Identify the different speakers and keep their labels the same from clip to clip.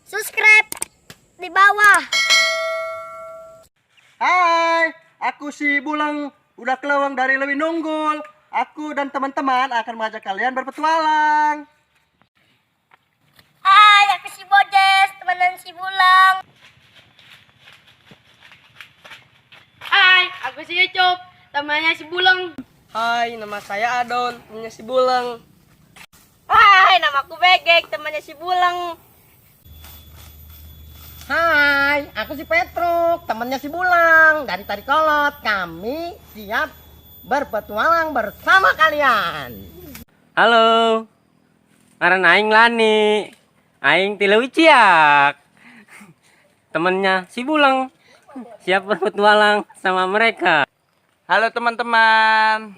Speaker 1: subscribe di bawah.
Speaker 2: Hai, aku si Bulang, udah kelewang dari Lewi Nunggul. Aku dan teman-teman akan mengajak kalian berpetualang.
Speaker 1: Hai, aku si Bodes, temenan si Bulang.
Speaker 3: Hai, aku si Ucup, temannya si Bulang.
Speaker 4: Hai, nama saya Adon, temannya si Bulang.
Speaker 3: Hai, nama aku Begek, temannya si Bulang.
Speaker 4: Hai, aku si Petruk, temannya si Bulang. Dari Tarikolot, kami siap berpetualang bersama kalian.
Speaker 5: Halo, ngaran Aing Lani, Aing Tilewiciak, temennya si Bulang, siap berpetualang sama mereka.
Speaker 6: Halo teman-teman,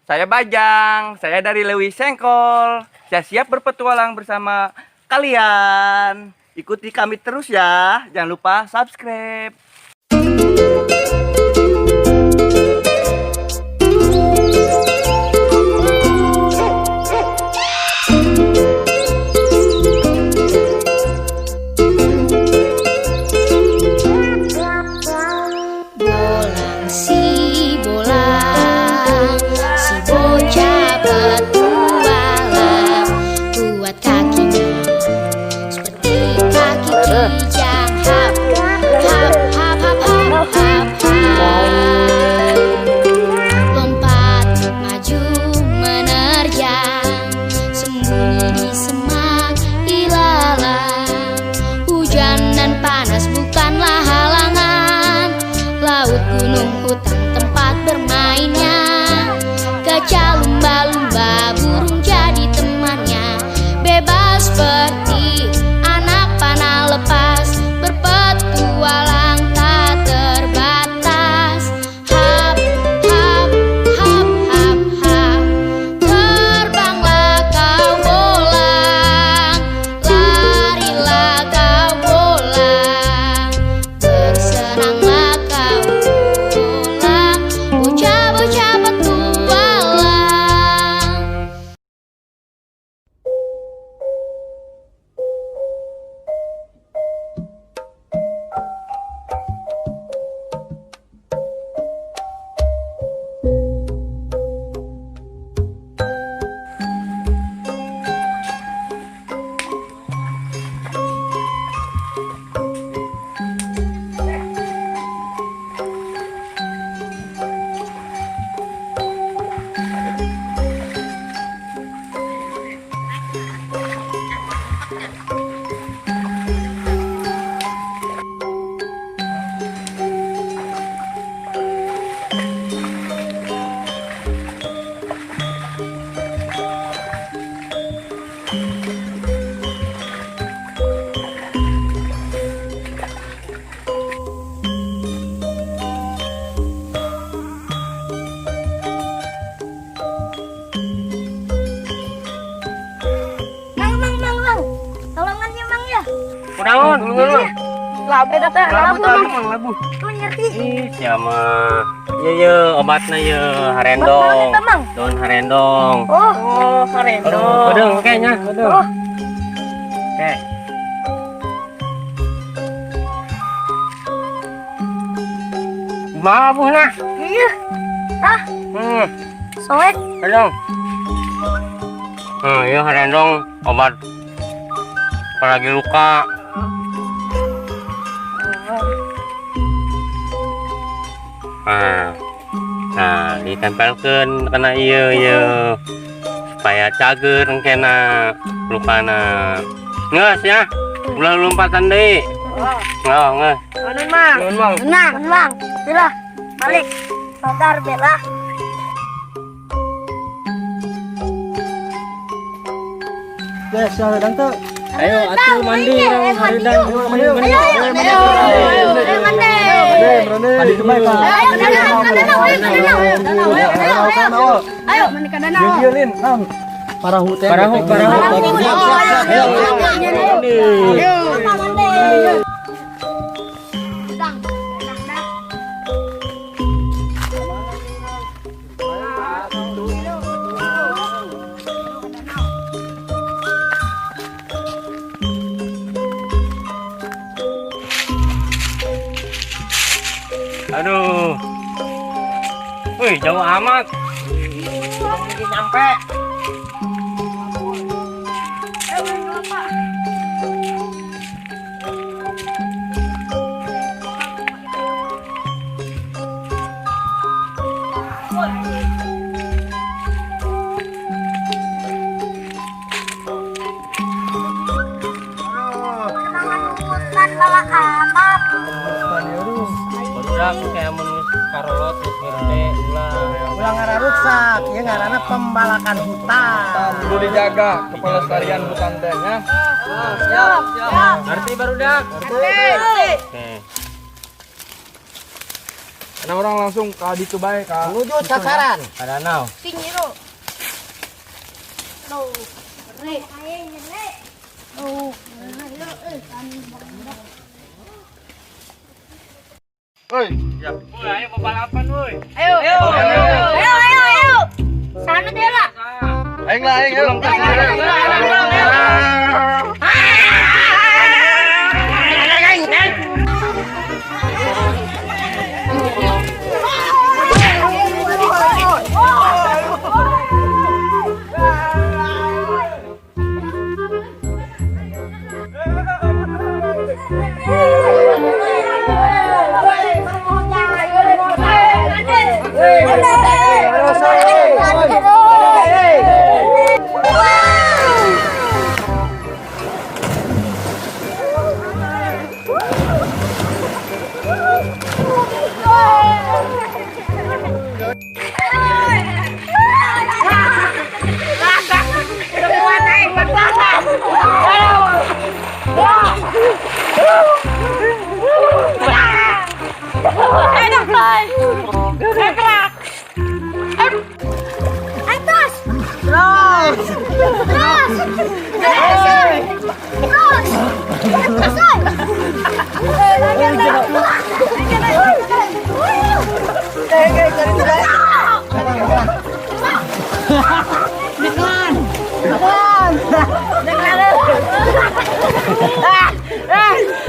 Speaker 6: saya Bajang, saya dari Lewi Sengkol. Saya siap berpetualang bersama kalian. Ikuti kami terus ya, jangan lupa subscribe.
Speaker 1: Bolang si bolang, si bocah petualang, kuat kakinya seperti kaki kijang. Hap hap hap hap hap hap hap, lompat maju menerjang, sembunyi di semak ilalang. Hujan dan panas bukanlah halangan, laut, gunung, hutan tempat bermainnya. Gajah, lumba-lumba, burung jadi temannya. Bebas seperti anak panah lepas, berpetualang tak terbatas. Hap, hap, hap, hap, hap, terbanglah kau bolang, larilah kau bolang, bersenanglah kau bolang, bocah-bocah petualang. Mang, tolongannya Mang ya.
Speaker 5: Kunaon,
Speaker 3: Labu datang,
Speaker 5: labu.
Speaker 1: Tuh ngerti.
Speaker 5: Ih, siapa? Ye, obatnya ye, harendong.
Speaker 3: Mang.
Speaker 5: Daun harendong.
Speaker 3: Oh, Karendo.
Speaker 5: Bedeng, kayaknya, bedeng. Oke. Maaf, nak.
Speaker 1: Iya. Ah, soek.
Speaker 5: Harendong. Iya harendong, obat apalagi luka. Nah, ditempelkan kena iya supaya cager kena lukana. Nges ya, ulah lompatan deh. Nges.
Speaker 3: Anon, Mang.
Speaker 1: Tenang, Mang. Bela, balik. Sadar, Bela.
Speaker 2: Yes, ya, tuh.
Speaker 5: Ayo, atuh mandi nang haridang.
Speaker 1: Ayo, mandi.
Speaker 2: Mandi kembali, Pak.
Speaker 1: Ayo, mandi ke danau.
Speaker 2: Videolin, Parahu teh.
Speaker 5: Parahu.
Speaker 1: Ayo, mandi.
Speaker 5: Aduh. Wih, jauh amat.
Speaker 4: Mungkin nyampe.
Speaker 1: Hutan bawa amat.
Speaker 5: Barudak kayak mun karolot ngerti ulah.
Speaker 4: Ulang arah rusak, ya ngaranna pembalakan hutan.
Speaker 6: Perlu dijaga kepelestarian hutan teh nya.
Speaker 5: Ngerti barudak?
Speaker 3: Oke.
Speaker 5: Oke.
Speaker 6: Ada orang langsung ka ditu bae ka.
Speaker 4: Menuju sasaran.
Speaker 5: Ada nau.
Speaker 3: Singiro. No. Re.
Speaker 2: Woi,
Speaker 5: Ayo balapan woi.
Speaker 3: Ayo.
Speaker 1: Ayo. Sana dia lah.
Speaker 2: aing lah aing. Ayo.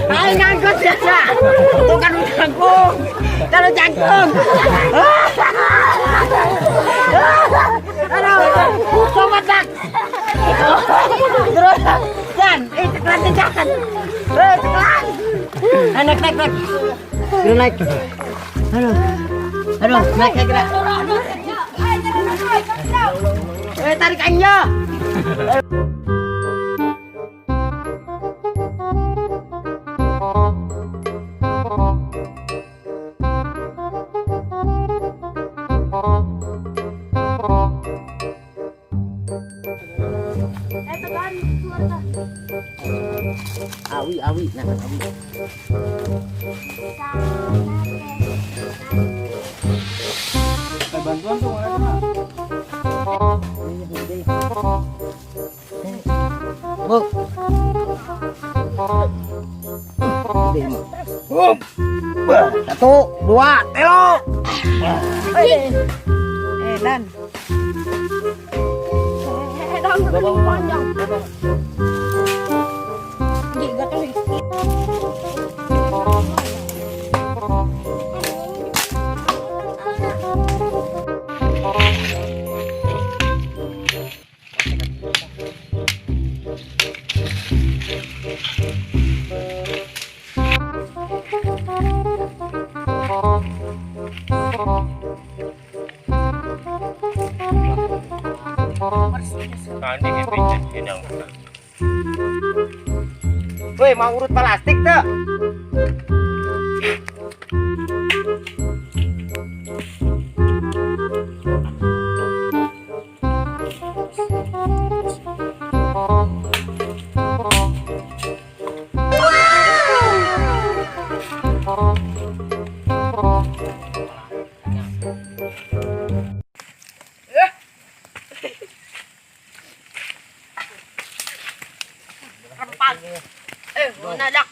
Speaker 1: Ayo ngangkut ya, bukan jangkung. Kalau jangkung. Aduh, sobat dak. Terus, Jan, ceklan jangan. Ceklan. Naik. Aduh, naik. Aduh, naik gerak. Tarik aja. Awi, nah awi.
Speaker 6: Bantuan tuh mana mah?
Speaker 4: Bu. Satu, dua, telo.
Speaker 1: Dan. Panjang.
Speaker 5: Tadi ngepicet gedang.
Speaker 4: Woi, mau urut plastik tuh.
Speaker 3: Nadak.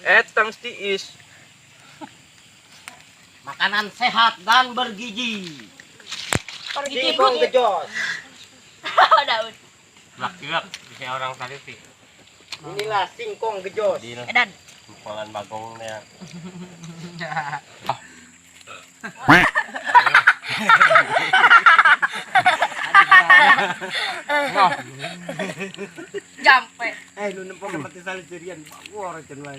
Speaker 6: Etang tiis.
Speaker 4: Makanan sehat dan bergizi. Singkong gejos.
Speaker 3: Daun.
Speaker 5: Lak-lak bisa orang tadi sih.
Speaker 4: Inilah singkong gejos.
Speaker 5: Deal.
Speaker 1: Edan.
Speaker 5: Pukulan bagongnya.
Speaker 3: Jampe.
Speaker 4: Lu nempok mati sali cerian. Wah, orang cenah.